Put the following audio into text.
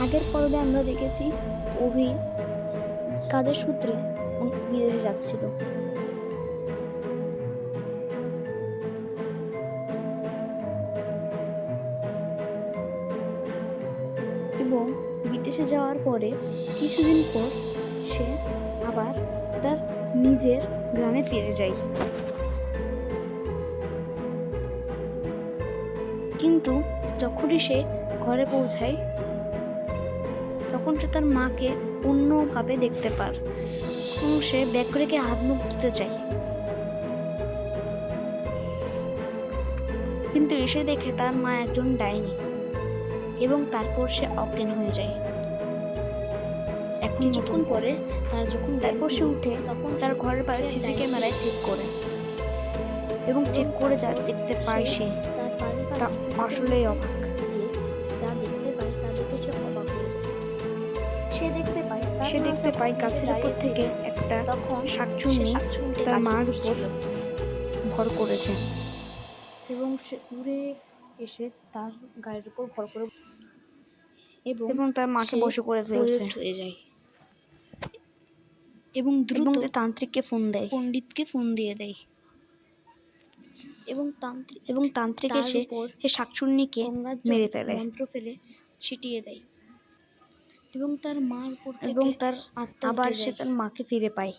আগের পর্বে আমরা দেখেছি অভি কাজের সূত্রে বিদেশে যাচ্ছিল, এবং বিদেশে যাওয়ার পরে কিছুদিন পর সে আবার তার নিজের গ্রামে ফিরে যায়। কিন্তু যখনই সে ঘরে পৌঁছায় তখন সে তার মাকে অন্যভাবে দেখতে পায় এবং সে ব্যাগ রেখে হাত মুখ ধুতে চায়, কিন্তু এসে দেখে তার মা একজন ডাইনি এবং তারপর সে অজ্ঞান হয়ে যায়। কিছুক্ষণ পরে তারপর সে উঠে তখন তার ঘরের বাইরে সিসি ক্যামেরায় চেক করে এবং চেক করে যা দেখতে পায় সে তা আসলেই অবাক। সে দেখতে পায় গাছের উপর থেকে একটা শাকচুন্নি তার মার উপর ভর করেছে এবং সে উড়ে এসে তার গায়ের উপর ভর করে এবং তার মাকে বসে করে ফেলছে হয়ে যায় এবং দ্রুত তান্ত্রিককে ফোন দেয়, পণ্ডিতকে ফোন দিয়ে দেয় এবং তান্ত্রিক এসে সে শাকচুন্নিকে মেরে ফেলে, মন্ত্র ফেলে ছিটিয়ে দেয় এবং তার মার উপর এবং তার আবার সে তার মাকে ফিরে পায়।